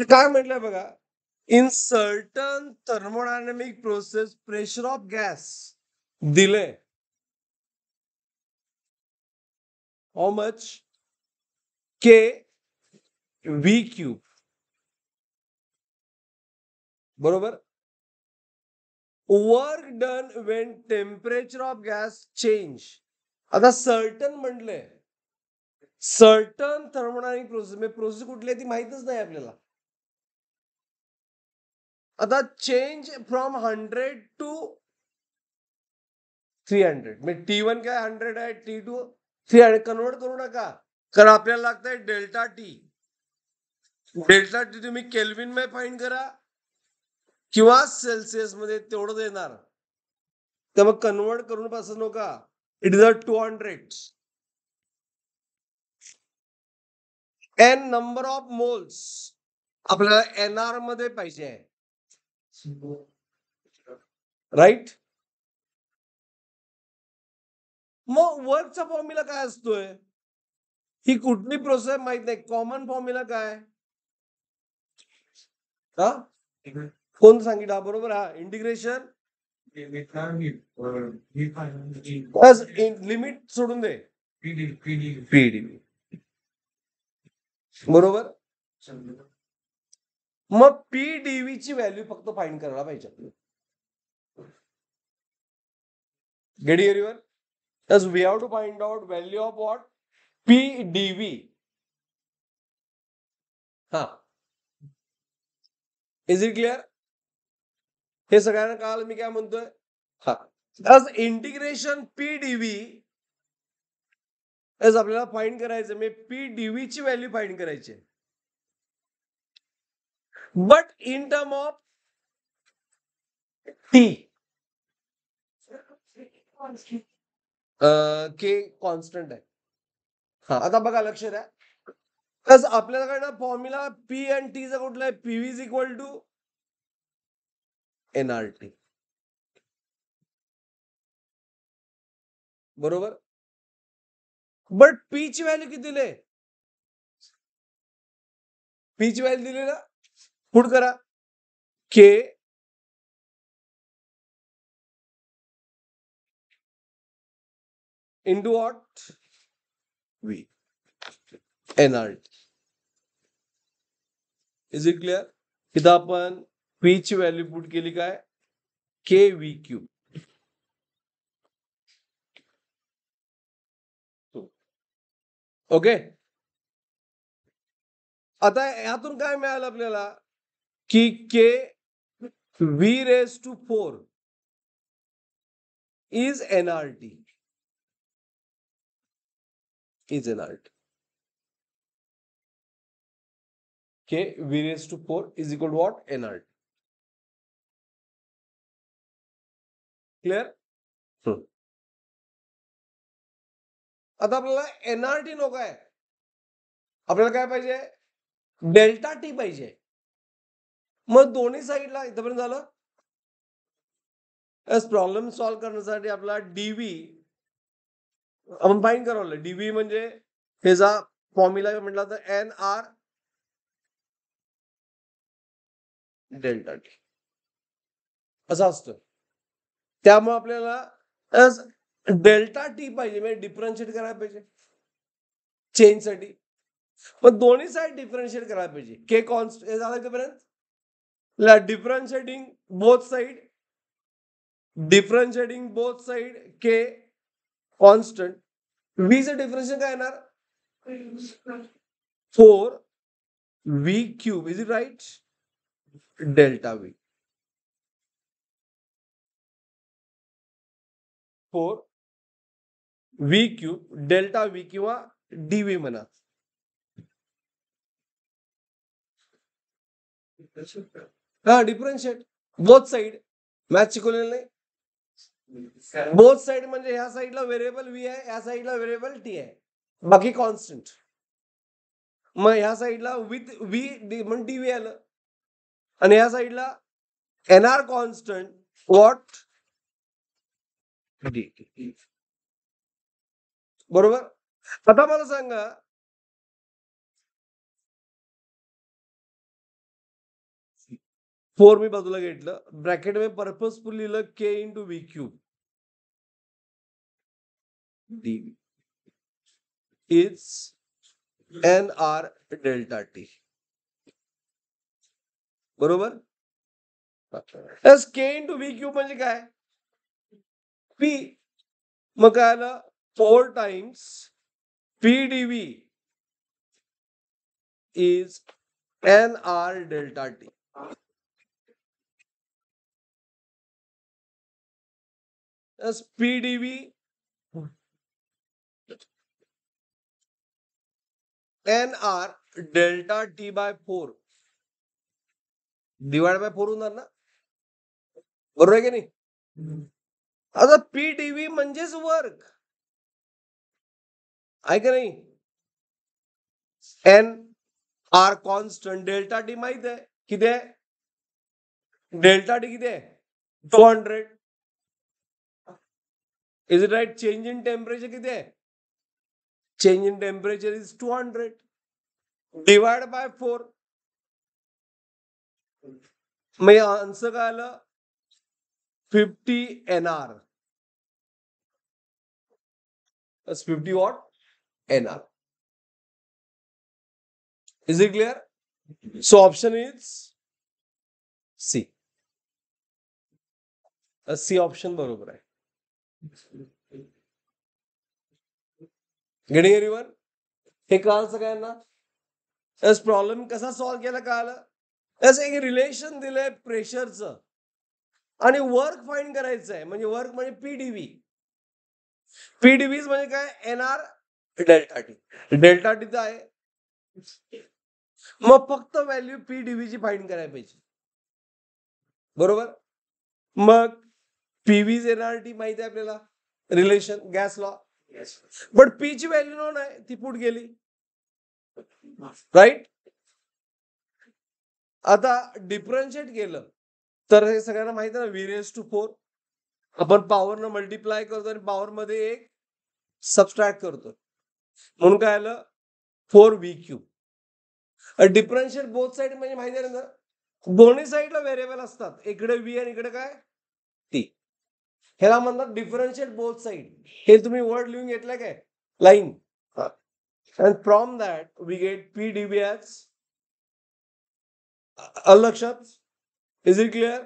काय म्हटलंय बघा, in certain thermodynamic process pressure of gas दिले how much K V cube, बरोबर. Work done when temperature of gas change. आता certain म्हटलंय, सर्टन थर्मोडायनॅमिक प्रोसेस म्हणजे प्रोसेस कुठली आहे ती माहितच नाही आपल्याला. आता चेंज फ्रॉम 100 टू 300 म्हणजे T1 काय 100 आहे, T2 300. कन्वर्ट करू नका, कारण आपल्याला लागतंय डेल्टा टी. डेल्टा टी तुम्ही केल्विन मध्ये फाइंड करा किंवा सेल्सिअस मध्ये, तेवढं देणार. तर मग कन्वर्ट करून पासून नका. It is a 200. N number of moles आपल्याला NR मध्ये पाहिजे आहे, राईट. मग वर्कचा फॉर्म्युला काय असतोय, ही कुठली प्रोसेस माहित नाही. कॉमन फॉर्म्युला काय, हा कोण सांगितलं, बरोबर. हा इंटिग्रेशन लिमिट सोडून दे, पीडीव्ही, बरोबर. मग पीडीव्ही ची व्हॅल्यू फक्त फाइंड करायला पाहिजे. Get everyone, thus we have to find out value of what, pdv. हा, इज इट क्लिअर. हे सगळ्यांना कळालं मी काय म्हणतोय. हा, thus इंटिग्रेशन पीडीव्ही आपल्याला फाइंड करायचं, म्हणजे पीडीव्ही ची व्हॅल्यू फाइंड करायची. But in term of T, K constant आहे. हा, आता बघा लक्ष द्या, आपल्याकडे फॉर्म्युला पी अँड टी चा कुठला आहे, PV is equal to NRT, बरोबर. बट पी ची व्हॅल्यू किती दिली, पी ची व्हॅल्यू दिली ना, पुट करा, K into what, V, NRT. Is it clear. इथं आपण पी ची व्हॅल्यू पुट केली काय, के व्ही क्यूब. ओके. आता यातून काय मिळालं आपल्याला, की K V raise to 4 is NRT, is NRT. K V raise to 4 is equal to what, NRT. Clear. आता आपल्याला एनआरटी नको आहे, आपल्याला काय पाहिजे, डेल्टा टी पाहिजे. मग दोन्ही साईडला इथपर्यंत झालं. प्रॉब्लेम सॉल्व्ह करण्यासाठी आपला डीव्ही आपण फाईंड करावं. डीव्ही म्हणजे ह्याचा फॉर्म्युला म्हटला तर एन आर डेल्टा टी असं असतं. त्यामुळे आपल्याला डेल्टा टी पाहिजे, म्हणजे डिफरन्शिएट करायला पाहिजे चेंज साठी. पण दोन्ही साईड डिफरन्शिएट करायला पाहिजे. के कॉन्स्टंट झालं तोपर्यंत differentiating both side, differentiating both side, K constant. V चं डिफरन्शिएट काय येणार, 4 V cube, is it right, delta V, 4 V cube delta V किंवा डीव्ही म्हणा. हा, डिफरन्शिएट बोथ साईड, मॅच शिकवलेलं नाही. बोथ साईड म्हणजे ह्या साईडला व्हेरिएबल व्ही आहे, ह्या साईडला व्हेरिएबल टी आहे, बाकी कॉन्स्टंट. मग ह्या साईडला विथ व्ही म्हणून डीव्ही आलं, आणि ह्या साईडला एनआर कॉन्स्टंट वॉट, डी. बरोबर. आता मला सांगा, 4 मी बाजूला घेतलं, ब्रॅकेट मध्ये पर्पजफुल लिहिलं K into V cube dv is N R delta T. बरोबर. के इंटू व्ही क्यूब म्हणजे काय? पी. मग काय आलं? 4 times P DV is N R delta T. P DV N R delta T by 4 divide by 4 होणार ना? बरोबर आहे की नाही? आता पी डीव्ही म्हणजेच वर्क आहे का नाही? N R constant, delta T माहित आहे किती आहे? डेल्टा टी किती आहे? 200. Is it right? Change in temperature किती आहे? Change in temperature is 200 divide by 4. मग आन्सर काय आलं? 50 NR. 50 what NR. Is it clear? So option is C. C option बरोबर आहे. Getting everyone? हे कळालं सगळ्यांना? प्रॉब्लेम कसा सॉल्व्ह केला कळालं? एक रिलेशन दिलंय प्रेशरचं आणि वर्क फाइंड करायचं आहे. म्हणजे वर्क म्हणजे पीडीव्ही. पीडीव्ही म्हणजे काय? NR delta T. Delta T आहे. मग फक्त व्हॅल्यू पीडीव्ही ची फाइंड करायला पाहिजे. बरोबर. मग पीव्हीज एनआरटी माहिती आहे आपल्याला, relation gas law. But P ची व्हॅल्यू नो नाही, ती पुट गेली. राईट. आता डिफरन्शिएट केलं तर हे सगळ्यांना माहिती आहे ना, V⁴. आपण पॉवर न मल्टिप्लाय करतो आणि पॉवर मध्ये एक सबस्ट्रॅक्ट करतो, म्हणून काय आलं? 4v³. डिफरन्शिएट बोथ साइड म्हणजे माहिती आहे ना, दोन्ही साईडला व्हेरिएबल असतात, इकडे व्ही आणि इकडे काय? टी. ह्याला म्हणतात डिफरन्शिएट बोथ साइड. हे तुम्ही वर्ड लिहून घेतलंय काय? Line. And from that we get PdV as लक्षात. Is it clear?